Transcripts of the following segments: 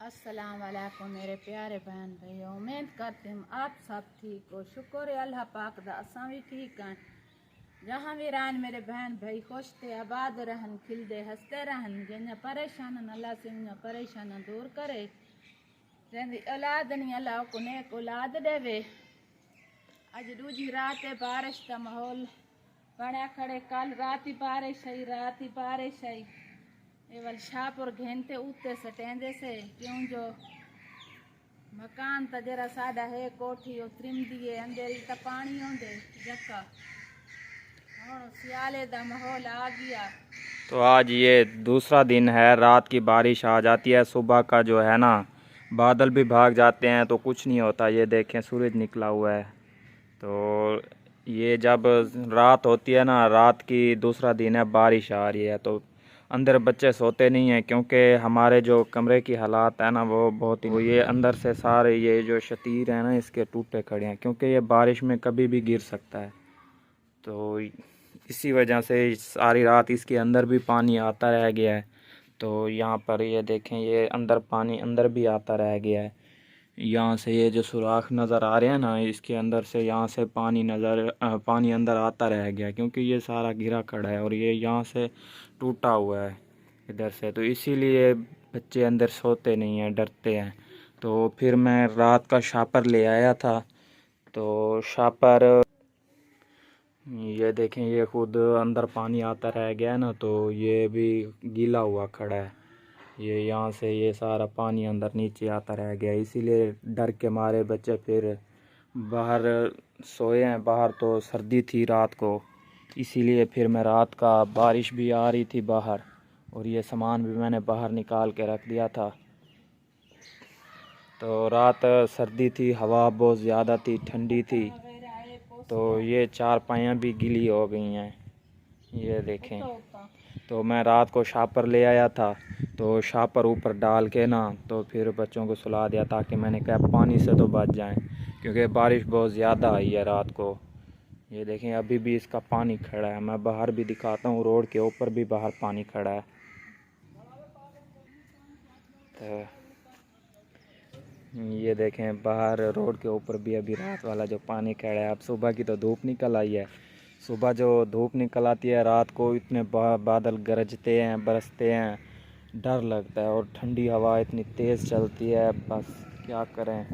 अस्सलाम वालेकुम मेरे प्यारे बहन भाइयों। उम्मीद करती हूँ आप सब ठीक हो। शुक्र है अल्लाह पाक दा असां भी ठीक हैं। जहाँ भी रहन मेरे बहन भाई खुश थे आबाद रहन, खिलते हंसते रहन। जिन्हें परेशान अल्लाह से उन्हें परेशान दूर करे। जैसी औलाद नहीं अल्लाह को नेक औलाद देवे। अज दूजी रात है, बारिश का माहौल बना खड़े। कल रात ही बारिश आई, रात ही बारिश आई। एवल शाहपुर घेनते उत्ते सटेंदे से क्यों जो मकान तो जरा सादा है कोठी उतरिम दिए अंधेरी तो पानी आंदे जक्का हुण सियाले दा माहौल आ गया। तो आज ये दूसरा दिन है, रात की बारिश आ जाती है, सुबह का जो है ना बादल भी भाग जाते हैं तो कुछ नहीं होता। ये देखें सूरज निकला हुआ है। तो ये जब रात होती है ना, रात की दूसरा दिन है, बारिश आ रही है तो अंदर बच्चे सोते नहीं हैं क्योंकि हमारे जो कमरे की हालात है ना वो बहुत ही ये अंदर से सारे ये जो शतीर है ना इसके टूटे खड़े हैं क्योंकि ये बारिश में कभी भी गिर सकता है। तो इसी वजह से सारी रात इसके अंदर भी पानी आता रह गया है। तो यहाँ पर ये देखें, ये अंदर पानी अंदर भी आता रह गया है। यहाँ से ये जो सुराख नज़र आ रहे हैं ना, इसके अंदर से यहाँ से पानी अंदर आता रह गया क्योंकि ये सारा घिरा खड़ा है और ये यहाँ से टूटा हुआ है इधर से। तो इसीलिए बच्चे अंदर सोते नहीं हैं, डरते हैं। तो फिर मैं रात का शापर ले आया था। तो शापर ये देखें, ये खुद अंदर पानी आता रह गया है ना, तो ये भी गीला हुआ खड़ा है। ये यहाँ से ये सारा पानी अंदर नीचे आता रह गया, इसीलिए डर के मारे बच्चे फिर बाहर सोए हैं। बाहर तो सर्दी थी रात को, इसीलिए फिर मैं रात का बारिश भी आ रही थी बाहर और ये सामान भी मैंने बाहर निकाल के रख दिया था। तो रात सर्दी थी, हवा बहुत ज़्यादा थी, ठंडी थी। तो ये चारपाइयाँ भी गीली हो गई हैं, ये देखें। तो मैं रात को शापर ले आया था, तो शापर ऊपर डाल के ना तो फिर बच्चों को सुला दिया ताकि मैंने कहा पानी से तो बच जाएं क्योंकि बारिश बहुत ज़्यादा आई है रात को। ये देखें अभी भी इसका पानी खड़ा है। मैं बाहर भी दिखाता हूँ, रोड के ऊपर भी बाहर पानी खड़ा है। तो ये देखें बाहर रोड के ऊपर भी अभी रात वाला जो पानी खड़ा है। अब सुबह की तो धूप निकल आई है। सुबह जो धूप निकल आती है, रात को इतने बादल गरजते हैं, बरसते हैं, डर लगता है और ठंडी हवा इतनी तेज़ चलती है। बस क्या करें,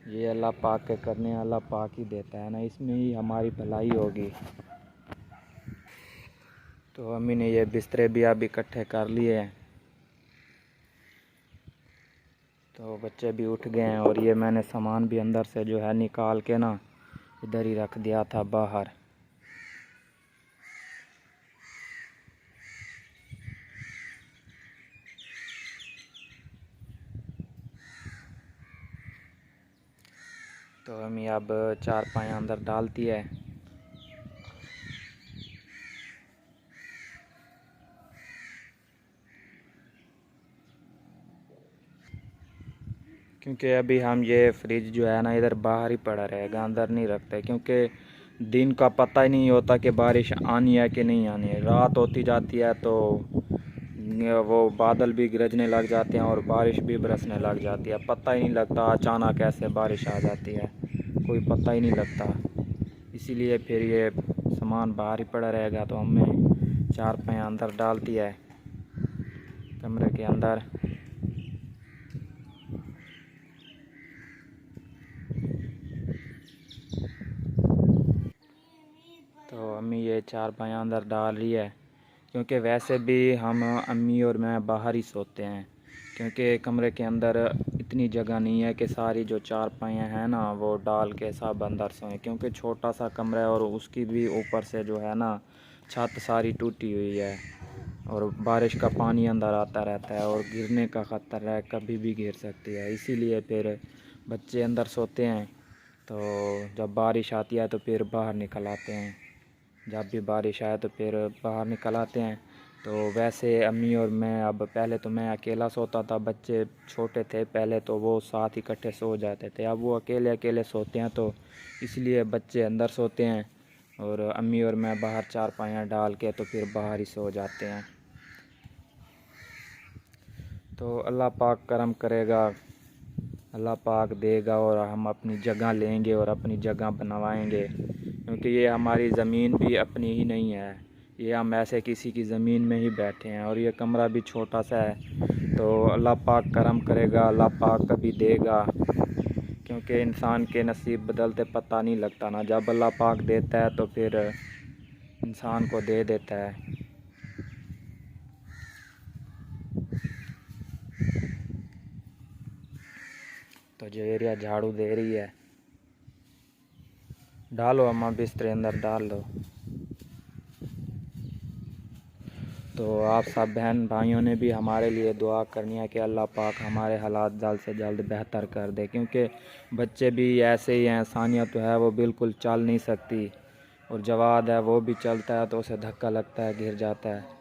ये अल्लाह पाक के करने, अल्लाह पाक ही देता है ना, इसमें ही हमारी भलाई होगी। तो अम्मी ने ये बिस्तरे भी अब इकट्ठे कर लिए हैं। तो बच्चे भी उठ गए हैं और ये मैंने सामान भी अंदर से जो है निकाल के ना इधर ही रख दिया था बाहर। तो अम्मी अब चारपाई अंदर डालती है। क्योंकि अभी हम ये फ्रिज जो है ना इधर बाहर ही पड़ा रहेगा, अंदर नहीं रखते क्योंकि दिन का पता ही नहीं होता कि बारिश आनी है कि नहीं आनी है। रात होती जाती है तो वो बादल भी गरजने लग जाते हैं और बारिश भी बरसने लग जाती है। पता ही नहीं लगता अचानक कैसे बारिश आ जाती है, कोई पता ही नहीं लगता। इसीलिए फिर ये सामान बाहर ही पड़ा रहेगा। तो हमने चारपाई अंदर डाल दिया है कमरे के अंदर। तो अम्मी ये चारपाई अंदर डाल रही है क्योंकि वैसे भी हम अम्मी और मैं बाहर ही सोते हैं क्योंकि कमरे के अंदर इतनी जगह नहीं है कि सारी जो चारपाइयाँ हैं ना वो डाल के सब अंदर सोएं, क्योंकि छोटा सा कमरा है और उसकी भी ऊपर से जो है ना छत सारी टूटी हुई है और बारिश का पानी अंदर आता रहता है और गिरने का ख़तरा है, कभी भी गिर सकती है। इसीलिए फिर बच्चे अंदर सोते हैं। तो जब बारिश आती है तो फिर बाहर निकल आते हैं। जब भी बारिश आए तो फिर बाहर निकल आते हैं। तो वैसे अम्मी और मैं, अब पहले तो मैं अकेला सोता था, बच्चे छोटे थे पहले तो वो साथ इकट्ठे सो जाते थे। अब वो अकेले अकेले सोते हैं तो इसलिए बच्चे अंदर सोते हैं और अम्मी और मैं बाहर चारपाइयाँ डाल के तो फिर बाहर ही सो जाते हैं। तो अल्लाह पाक करम करेगा, अल्लाह पाक देगा और हम अपनी जगह लेंगे और अपनी जगह बनवाएंगे, क्योंकि ये हमारी ज़मीन भी अपनी ही नहीं है, ये हम ऐसे किसी की ज़मीन में ही बैठे हैं और ये कमरा भी छोटा सा है। तो अल्लाह पाक करम करेगा, अल्लाह पाक कभी देगा, क्योंकि इंसान के नसीब बदलते पता नहीं लगता ना। जब अल्लाह पाक देता है तो फिर इंसान को दे देता है। तो जवेरिया झाड़ू दे रही है। डालो अम्मा, बिस्तरे अंदर डाल दो। तो आप सब बहन भाइयों ने भी हमारे लिए दुआ करनी है कि अल्लाह पाक हमारे हालात जल्द से जल्द बेहतर कर दे, क्योंकि बच्चे भी ऐसे ही हैं। सानिया तो है वो बिल्कुल चल नहीं सकती, और जवाद है वो भी चलता है तो उसे धक्का लगता है, गिर जाता है।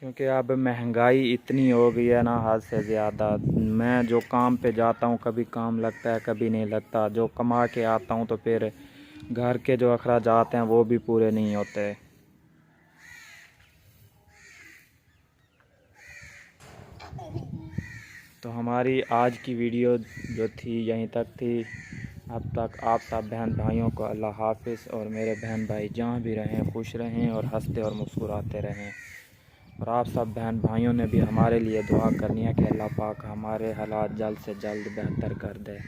क्योंकि अब महंगाई इतनी हो गई है ना, हद से ज़्यादा। मैं जो काम पे जाता हूँ कभी काम लगता है कभी नहीं लगता, जो कमा के आता हूँ तो फिर घर के जो अखराजात हैं वो भी पूरे नहीं होते। तो हमारी आज की वीडियो जो थी यहीं तक थी। अब तक आप सब बहन भाइयों को अल्लाह हाफिज़, और मेरे बहन भाई जहाँ भी रहें खुश रहें और हंसते और मुस्कुराते रहें। और आप सब बहन भाइयों ने भी हमारे लिए दुआ करनी है कि अल्लाह पाक हमारे हालात जल्द से जल्द बेहतर कर दे।